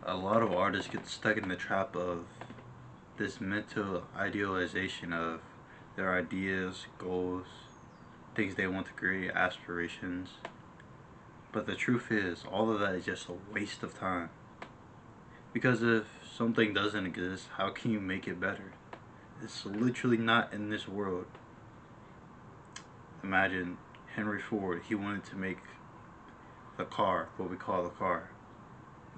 A lot of artists get stuck in the trap of this mental idealization of their ideas, goals, things they want to create, aspirations. But the truth is, all of that is just a waste of time. Because if something doesn't exist, how can you make it better? It's literally not in this world. Imagine Henry Ford, he wanted to make the car, what we call the car.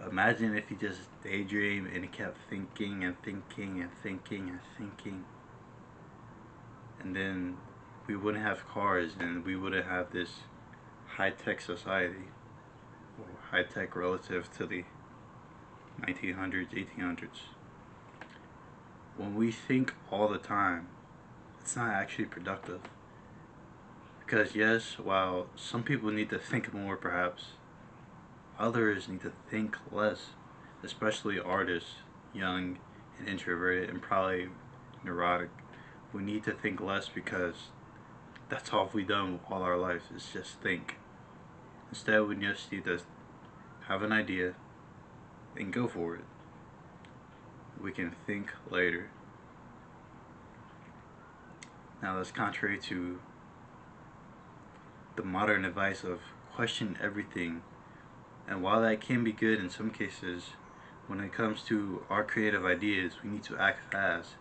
Imagine if he just daydreamed and he kept thinking and thinking and thinking and thinking. And then we wouldn't have cars and we wouldn't have this high-tech society, or high-tech relative to the 1900s, 1800s. When we think all the time, it's not actually productive. Because yes, while some people need to think more perhaps, others need to think less, especially artists, young and introverted and probably neurotic. We need to think less because that's all we've done all our lives is just think. Instead, we just need to have an idea and go for it. We can think later. Now that's contrary to the modern advice of question everything. And while that can be good in some cases, when it comes to our creative ideas, we need to act fast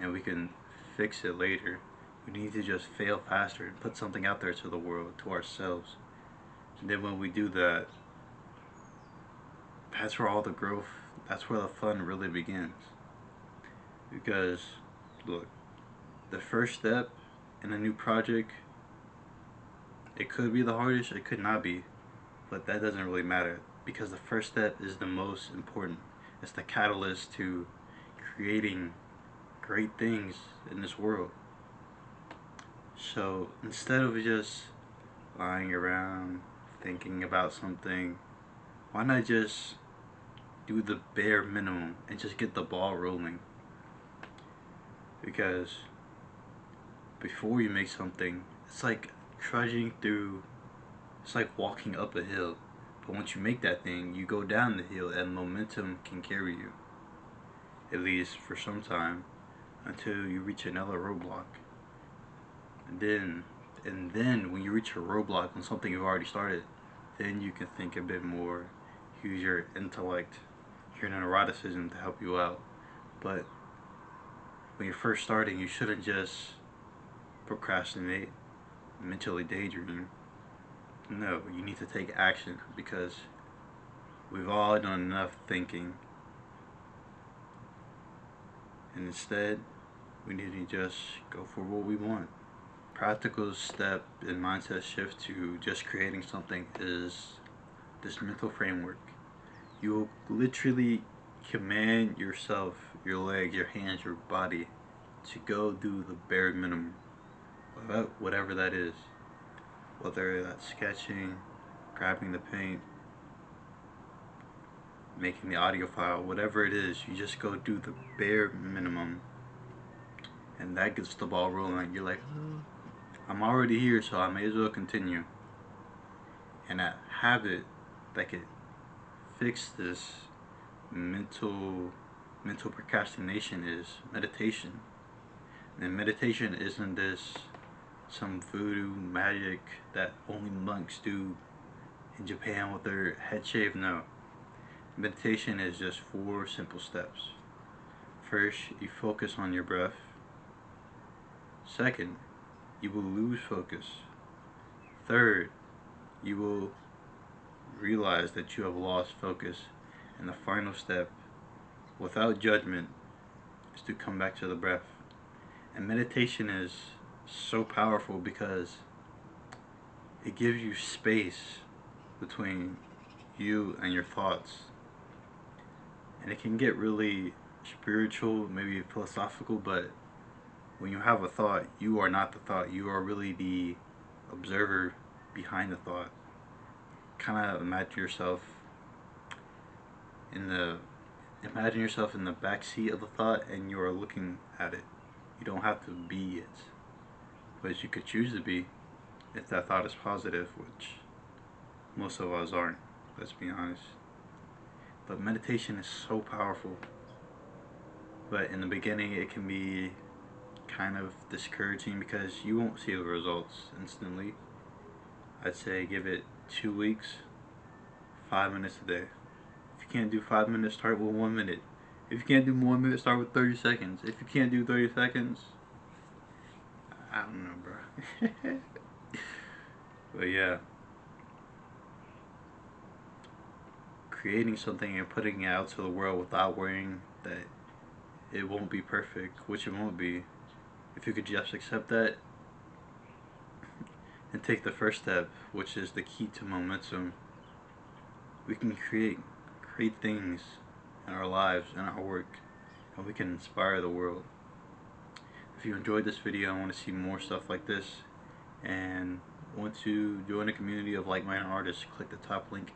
and we can fix it later. We need to just fail faster and put something out there to the world, to ourselves. And then when we do that, that's where all the growth, that's where the fun really begins. Because, look, the first step in a new project, it could be the hardest, it could not be, but that doesn't really matter because the first step is the most important. It's the catalyst to creating great things in this world. So instead of just lying around thinking about something, why not just do the bare minimum and just get the ball rolling? Because before you make something, it's like trudging through, it's like walking up a hill. But once you make that thing, you go down the hill and momentum can carry you. At least for some time, until you reach another roadblock. And then when you reach a roadblock on something you've already started, then you can think a bit more, use your intellect, your neuroticism to help you out. But when you're first starting, you shouldn't just procrastinate, mentally daydream. No, you need to take action because we've all done enough thinking. And instead, we need to just go for what we want. Practical step in mindset shift to just creating something is this mental framework. You will literally command yourself, your legs, your hands, your body to go do the bare minimum, whatever that is. Whether that's sketching, grabbing the paint, making the audio file, whatever it is, you just go do the bare minimum. And that gets the ball rolling. You're like, oh, I'm already here, so I may as well continue. And that habit that could fix this mental procrastination is meditation. And meditation isn't this some voodoo magic that only monks do in Japan with their head shaved. No. Meditation is just 4 simple steps. First, you focus on your breath. Second, you will lose focus. Third, you will realize that you have lost focus. And the final step, without judgment, is to come back to the breath. And meditation is so powerful because it gives you space between you and your thoughts. And it can get really spiritual, maybe philosophical, but when you have a thought, you are not the thought. You are really the observer behind the thought. Kind of imagine yourself in the back seat of the thought and you are looking at it. You don't have to be it, but you could choose to be if that thought is positive, which most of us aren't, let's be honest. But meditation is so powerful. But in the beginning, it can be kind of discouraging because you won't see the results instantly. I'd say give it 2 weeks, 5 minutes a day. If you can't do 5 minutes, start with 1 minute. If you can't do 1 minute, start with 30 seconds. If you can't do 30 seconds, I don't know, bro. But yeah, creating something and putting it out to the world without worrying that it won't be perfect, which it won't be. If you could just accept that and take the first step, which is the key to momentum, we can create great things in our lives and our work, and we can inspire the world. If you enjoyed this video and want to see more stuff like this and want to join a community of like-minded artists, click the top link